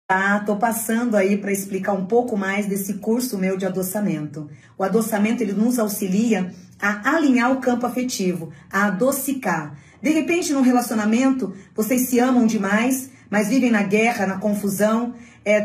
Tá, tô passando aí para explicar um pouco mais desse curso meu de adoçamento. O adoçamento, ele nos auxilia a alinhar o campo afetivo, a adocicar. De repente, num relacionamento, vocês se amam demais, mas vivem na guerra, na confusão,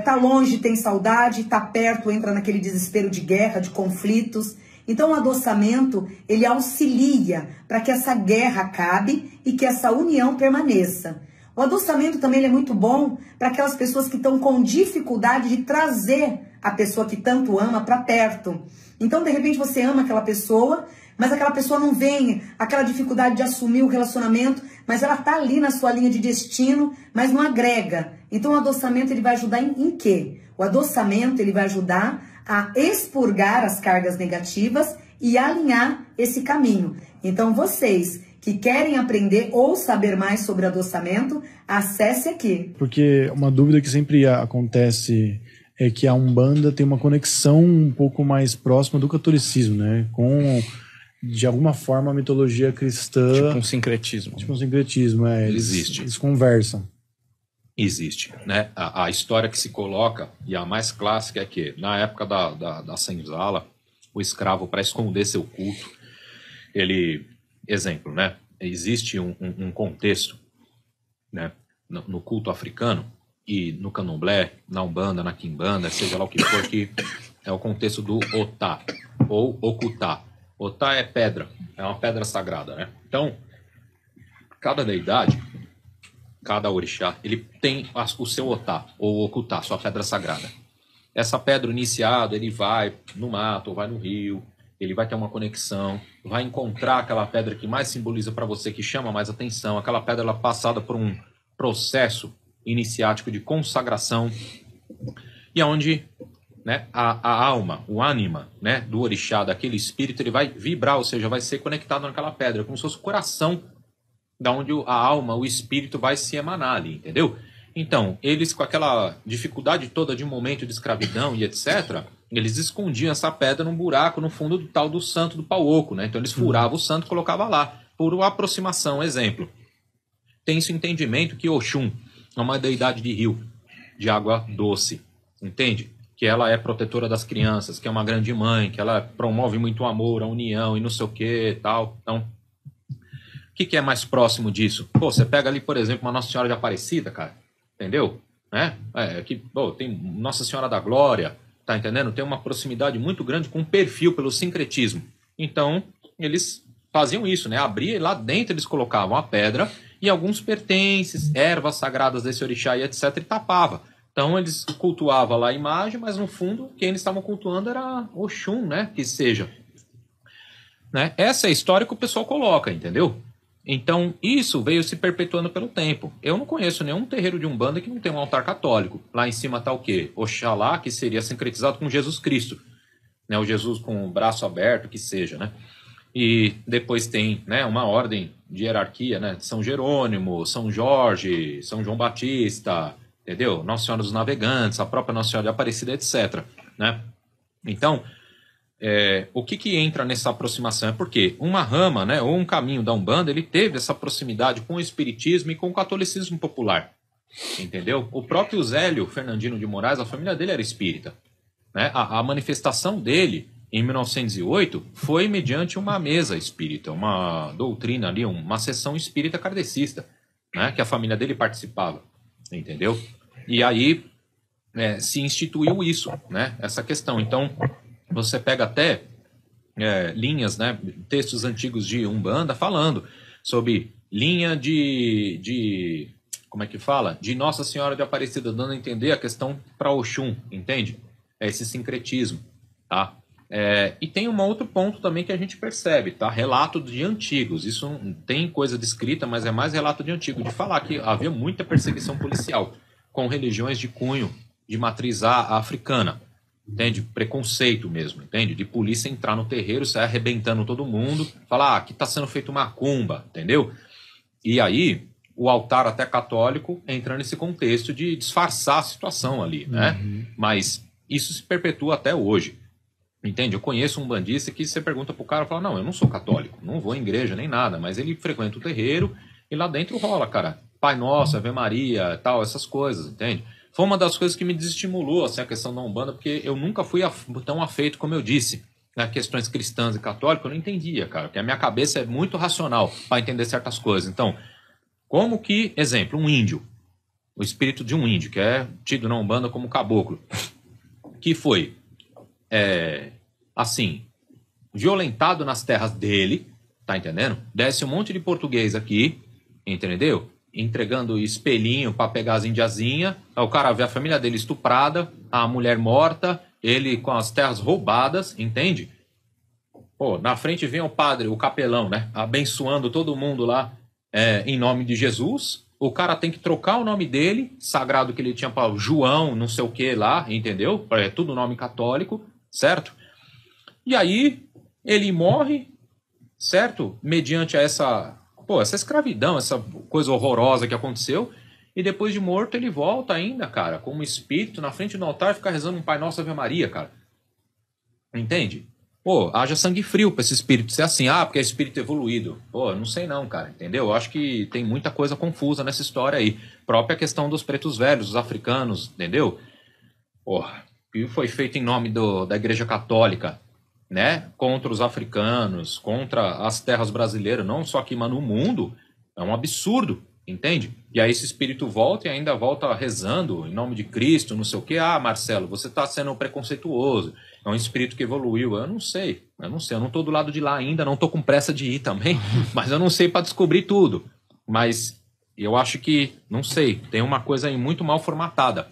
tá longe, tem saudade, tá perto, entra naquele desespero de guerra, de conflitos. Então, o adoçamento, ele auxilia para que essa guerra acabe e que essa união permaneça. O adoçamento também é muito bom para aquelas pessoas que estão com dificuldade de trazer a pessoa que tanto ama para perto. Então, de repente, você ama aquela pessoa, mas aquela pessoa não vem, aquela dificuldade de assumir o relacionamento, mas ela está ali na sua linha de destino, mas não agrega. Então, o adoçamento ele vai ajudar em quê? O adoçamento ele vai ajudar a expurgar as cargas negativas e alinhar esse caminho. Então, vocês que querem aprender ou saber mais sobre adoçamento, acesse aqui. Porque uma dúvida que sempre acontece é que a Umbanda tem uma conexão um pouco mais próxima do catolicismo, né? Com, de alguma forma, a mitologia cristã... Tipo um sincretismo. Tipo um sincretismo, Existe. Eles conversam. Existe, né? A história que se coloca, e a mais clássica, é que na época da senzala, o escravo, para esconder seu culto, ele... Exemplo, né? Existe um contexto, né? No culto africano e no candomblé, na umbanda, na quimbanda, seja lá o que for, que é o contexto do otá ou okutá. Otá é pedra, é uma pedra sagrada, né? Então, cada deidade, cada orixá, ele tem o seu otá ou okutá, sua pedra sagrada. Essa pedra, iniciado, ele vai no mato, ou vai no rio, ele vai ter uma conexão, vai encontrar aquela pedra que mais simboliza para você, que chama mais atenção. Aquela pedra ela é passada por um processo iniciático de consagração, e onde, né, a alma, o ânima, né, do orixá, daquele espírito, ele vai vibrar, ou seja, vai ser conectado naquela pedra, como se fosse o coração, da onde a alma, o espírito vai se emanar ali, entendeu? Então, eles com aquela dificuldade toda de um momento de escravidão e etc., eles escondiam essa pedra num buraco no fundo do tal do santo do pau oco, né? Então eles furavam o santo e colocavam lá, por aproximação. Exemplo, tem esse entendimento que Oxum é uma deidade de rio, de água doce, entende? Que ela é protetora das crianças, que é uma grande mãe, que ela promove muito o amor, a união e não sei o que tal. Então, o que é mais próximo disso? Pô, você pega ali, por exemplo, uma Nossa Senhora de Aparecida, cara, entendeu? Né? Tem Nossa Senhora da Glória, tá entendendo? Tem uma proximidade muito grande com o perfil pelo sincretismo. Então, eles faziam isso, né? Abria e lá dentro eles colocavam a pedra e alguns pertences, ervas sagradas desse orixá e etc. e tapava. Então, eles cultuavam lá a imagem, mas no fundo, quem eles estavam cultuando era Oxum, né? Que seja. Né? Essa é a história que o pessoal coloca, entendeu? Então, isso veio se perpetuando pelo tempo. Eu não conheço nenhum terreiro de Umbanda que não tem um altar católico. Lá em cima está o quê? Oxalá, que seria sincretizado com Jesus Cristo. Né? O Jesus com o braço aberto, que seja, né? E depois tem, né, uma ordem de hierarquia, né? São Jerônimo, São Jorge, São João Batista, entendeu? Nossa Senhora dos Navegantes, a própria Nossa Senhora de Aparecida, etc. Né? Então... o que entra nessa aproximação? É porque uma rama, né, ou um caminho da Umbanda, ele teve essa proximidade com o espiritismo e com o catolicismo popular, entendeu? O próprio Zélio Fernandino de Moraes, a família dele era espírita, né? A manifestação dele, em 1908, foi mediante uma mesa espírita, uma doutrina ali, uma sessão espírita kardecista, né, que a família dele participava, entendeu? E aí se instituiu isso, né, essa questão. Então, você pega até linhas, né, textos antigos de Umbanda falando sobre linha de como é que fala? De Nossa Senhora de Aparecida, dando a entender a questão para Oxum, entende? É esse sincretismo, tá? E tem um outro ponto também que a gente percebe, tá? Relato de antigos, isso não tem coisa descrita, mas é mais relato de antigo, de falar que havia muita perseguição policial com religiões de cunho de matriz africana. Entende? Preconceito mesmo, entende? De polícia entrar no terreiro, sair arrebentando todo mundo, falar, aqui está sendo feito macumba, entendeu? E aí, o altar até católico entra nesse contexto de disfarçar a situação ali, né? Mas isso se perpetua até hoje, entende? Eu conheço um bandista que você pergunta pro cara, fala, não, eu não sou católico, não vou em igreja nem nada, mas ele frequenta o terreiro e lá dentro rola, cara, Pai Nosso, Ave Maria, tal, essas coisas, entende? foi uma das coisas que me desestimulou, assim, a questão da Umbanda, porque eu nunca fui tão afeito, como eu disse, nas questões cristãs e católicas, eu não entendia, cara, porque a minha cabeça é muito racional para entender certas coisas. Então, como que, exemplo, um índio, o espírito de um índio, que é tido na Umbanda como caboclo, que foi, assim, violentado nas terras dele, tá entendendo? Desce um monte de português aqui, entendeu? Entregando espelhinho para pegar as indiazinhas, aí o cara vê a família dele estuprada, a mulher morta, ele com as terras roubadas, entende? Pô, na frente vem o padre, o capelão, né? Abençoando todo mundo lá em nome de Jesus. O cara tem que trocar o nome dele, sagrado que ele tinha para João, não sei o que lá, entendeu? É tudo nome católico, certo? E aí ele morre, certo? Mediante essa escravidão, essa coisa horrorosa que aconteceu. E depois de morto ele volta ainda, cara, como espírito na frente do altar e fica rezando um Pai Nosso Ave Maria, cara. Entende? Pô, haja sangue frio pra esse espírito ser assim. Ah, porque é espírito evoluído. Pô, não sei não, cara, entendeu? Eu acho que tem muita coisa confusa nessa história aí. Própria questão dos pretos velhos, os africanos, entendeu? Pô, que foi feito em nome da Igreja Católica, né? Contra os africanos, contra as terras brasileiras, não só aqui, mas no mundo. É um absurdo, entende? E aí esse espírito volta e ainda volta rezando em nome de Cristo, não sei o quê. Ah, Marcelo, você está sendo preconceituoso. É um espírito que evoluiu. Eu não sei. Eu não estou do lado de lá ainda, não estou com pressa de ir também, mas eu não sei para descobrir tudo. Mas eu acho que, não sei, tem uma coisa aí muito mal formatada.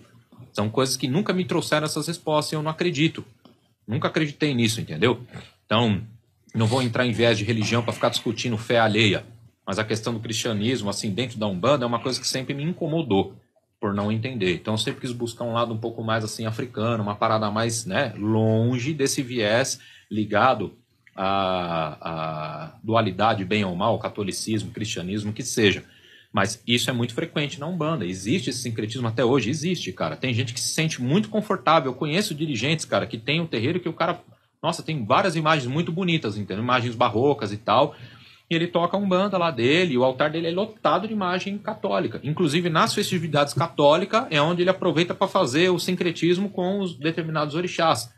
São coisas que nunca me trouxeram essas respostas e eu não acredito. Nunca acreditei nisso, entendeu? Então, não vou entrar em viés de religião para ficar discutindo fé alheia. Mas a questão do cristianismo, assim, dentro da Umbanda, é uma coisa que sempre me incomodou por não entender. Então, eu sempre quis buscar um lado um pouco mais, assim, africano, uma parada mais, né, longe desse viés ligado à dualidade, bem ou mal, catolicismo, cristianismo, que seja. Mas isso é muito frequente na Umbanda. Existe esse sincretismo até hoje? Existe, cara. Tem gente que se sente muito confortável. Eu conheço dirigentes, cara, que tem um terreiro que o cara... Nossa, tem várias imagens muito bonitas, entendeu? Imagens barrocas e tal. E ele toca Umbanda lá dele, e o altar dele é lotado de imagem católica. Inclusive, nas festividades católicas, é onde ele aproveita para fazer o sincretismo com os determinados orixás.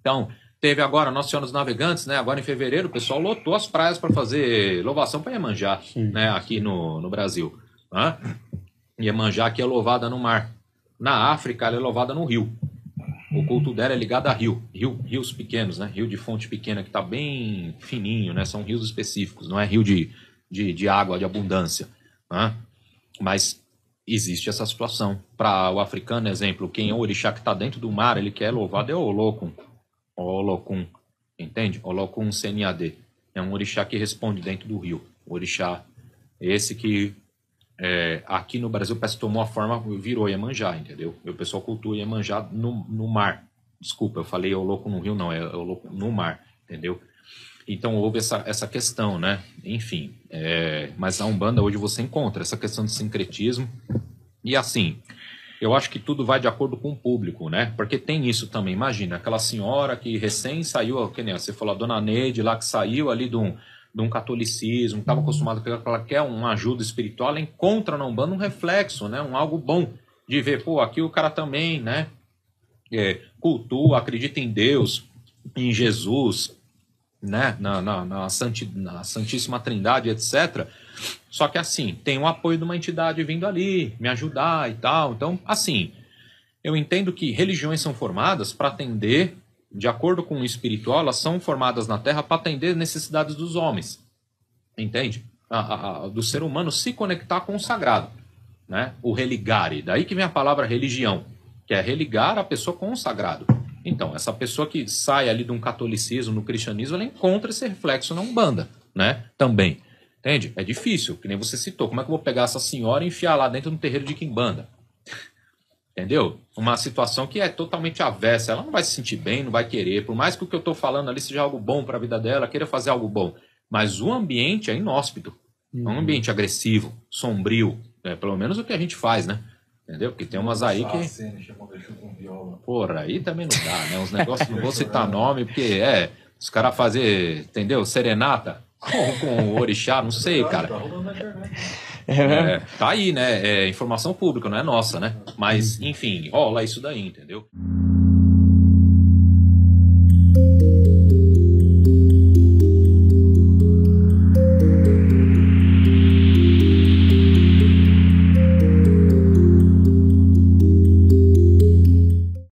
Então, teve agora Nossa Senhora dos Navegantes, né? Agora em fevereiro, o pessoal lotou as praias para fazer louvação para Iemanjá, né? Aqui no Brasil. Né? Iemanjá aqui é louvada no mar. Na África, ela é louvada no rio. O culto dela é ligado a rios pequenos, né? Rio de fonte pequena, que está bem fininho, né? São rios específicos, não é rio de água, de abundância. Né? Mas existe essa situação. Para o africano, exemplo, quem é o orixá que está dentro do mar, ele quer louvado é o Olokun. Olokun, entende? Olokun CNAD. É um orixá que responde dentro do rio. O orixá, esse que aqui no Brasil parece que tomou a forma, virou Iemanjá, entendeu? O pessoal cultua Iemanjá no mar. Desculpa, eu falei Olokun no rio, não, é Olokun no mar, entendeu? Então houve essa questão, né? Enfim, mas a Umbanda hoje você encontra essa questão de sincretismo. E assim, eu acho que tudo vai de acordo com o público, né? Porque tem isso também. Imagina, aquela senhora que recém saiu, que nem você falou, a dona Neide lá, que saiu ali de um catolicismo, estava acostumada com ela, quer uma ajuda espiritual, ela encontra na Umbanda um reflexo, né? Algo bom de ver, pô, aqui o cara também, né? Cultua, acredita em Deus, em Jesus, né? Na Santíssima Trindade, etc. Só que assim, tem o apoio de uma entidade vindo ali, me ajudar e tal. Então, assim, eu entendo que religiões são formadas para atender, de acordo com o espiritual, elas são formadas na Terra para atender necessidades dos homens. Entende? Do ser humano se conectar com o sagrado. Né? O religare. Daí que vem a palavra religião, que é religar a pessoa com o sagrado. Então, essa pessoa que sai ali de um catolicismo, no cristianismo, ela encontra esse reflexo na Umbanda, né? Também. Entende? É difícil, que nem você citou. Como é que eu vou pegar essa senhora e enfiar lá dentro de um terreiro de quimbanda? Entendeu? Uma situação que é totalmente avessa. Ela não vai se sentir bem, não vai querer. Por mais que o que eu estou falando ali seja algo bom para a vida dela, queira fazer algo bom. Mas o ambiente é inóspito. É um ambiente agressivo, sombrio. Pelo menos o que a gente faz, né? Entendeu? Porque tem umas aí que... Porra, aí também não dá, né? Uns negócios, não vou citar nome, porque os caras fazer, entendeu? Serenata com o orixá, não sei, cara. Tá aí, né? É informação pública, não é nossa, né? Mas, enfim, rola isso daí, entendeu?